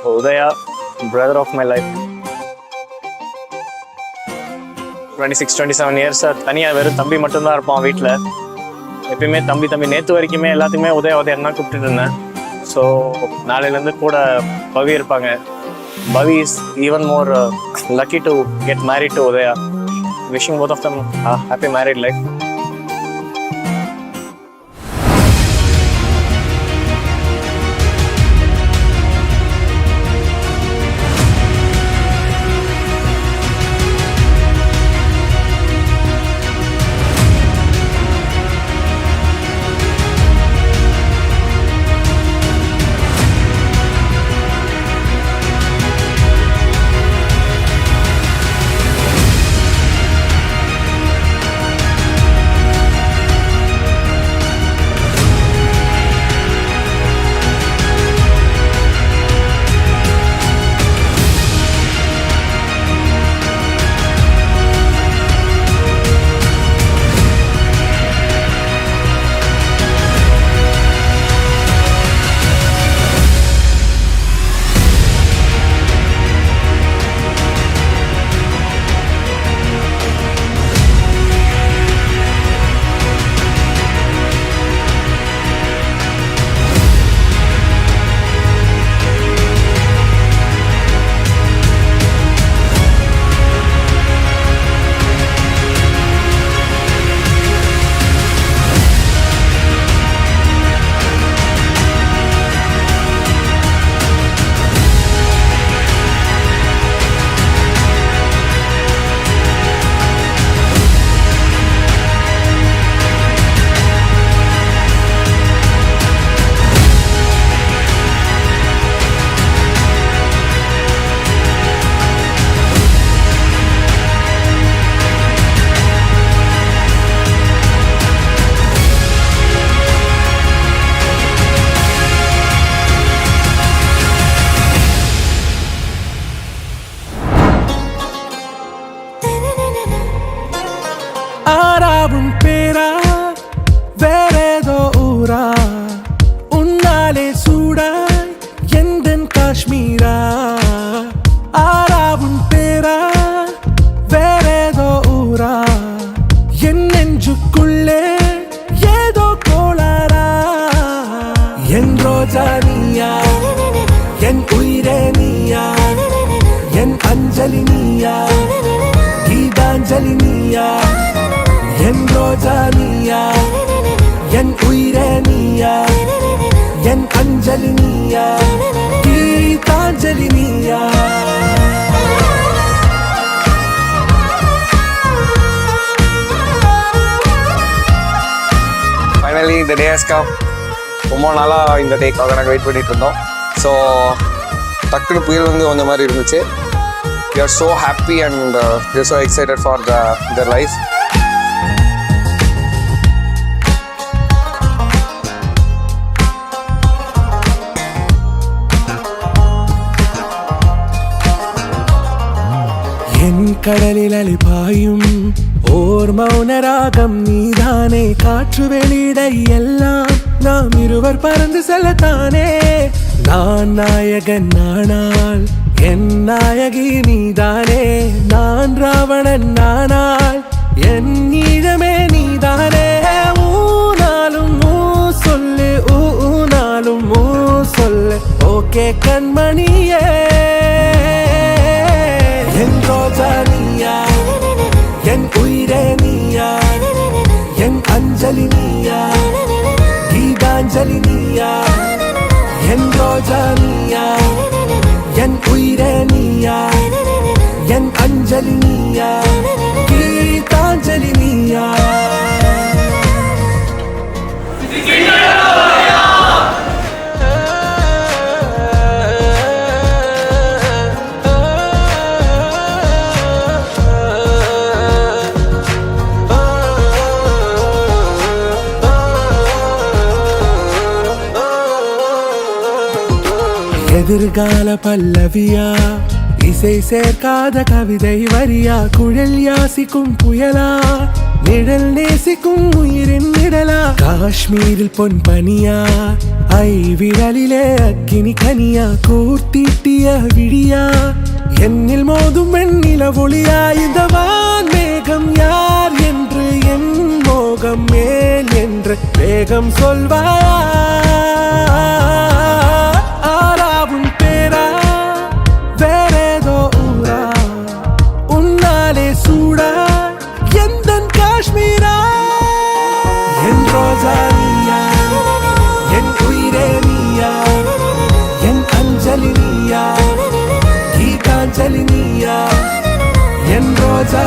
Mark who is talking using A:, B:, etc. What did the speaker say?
A: Udaya, brother of my life. 26-27 years தனியாக வெறும் தம்பி மட்டும்தான் இருப்பான் வீட்டில். எப்பயுமே தம்பி நேற்று வரைக்குமே எல்லாத்துக்குமே உதயம் தான் கூப்பிட்டுட்டு இருந்தேன். ஸோ நாளையிலேருந்து கூட பவி இருப்பாங்க. Pavi is even more lucky to get married to Udaya. Wishing both of them happy married life.
B: ஆராவும் பேரா வேறேதோ ஊரா உன்னாலே சூடாய் எந்தன் காஷ்மீரா. ஆராவும் பேரா வேறேதோ ஊரா என் நெஞ்சுக்குள்ளே ஏதோ கோளாரா. என் ரோஜா நீயா, என் உயிரே நீயா, என் அஞ்சலி நீயா, கீதாஞ்சலி நீயா. என் ரோஜா நீயா, என் உயிரே நீயா, என் அஞ்சலி நீயா, கீதாஞ்சலி நீயா.
C: ஃபைனலி இந்த டே ஹஸ் கம். ரொம்ப நாளாக இந்த டேக்காக நாங்கள் வெயிட் பண்ணிட்டு இருந்தோம். ஸோ டக்குனு புயல் வந்து வந்த மாதிரி இருந்துச்சு. We are so happy and we are so excited for their life.
B: என் கடலில் அலைபாயும் ஓர் மௌனராகம் நீதானே. காற்று வெளியிட எல்லாம் நாம் இருவர் பறந்து செல்லத்தானே. நான் நாயகன் நானால் என் நாயகி நீதானே. நான் ராவணன் நானால் என் ஈழமே நீதானே. ஊனாலும் ஊ சொல்லு, ஊனாலும் ஊ சொல்லு, ஓகே கண்மணியே. என் ரோஜா நீயா, என் உயிரே நீயா, என் அஞ்சலி நீயா, கீதாஞ்சலி நீயா. என் ரோஜா நீயா, என் உயிரே நீயா, என் அஞ்சலி நீயா, கீதாஞ்சலி நீயா. எதிர்கால பல்லவியா, இசை சேர்க்காத கவிதை வரியா, குழல் யாசிக்கும் புயலா, நிழல் நேசிக்கும் உயிரின் நிழலா, காஷ்மீரில் பொன் பனியா, ஐவிரலிலே அக்கினி கனியா கூர்த்திட்டிய விழியா என்னில் மோதும் வெண்ணில ஒளியா இந்த வான்மேகம் யார் என்று என் மோகம் மேல் என்று வேகம் சொல்வாயா ஆராவும் பேரா வேறேதோ ஊரா உன்னாலே சூடா எந்தன் காஷ்மீரா என் ரோஜா நீயா என் உயிரே நீயா என் அஞ்சலி நீயா கீதாஞ்சலி நீயா என் ரோஜா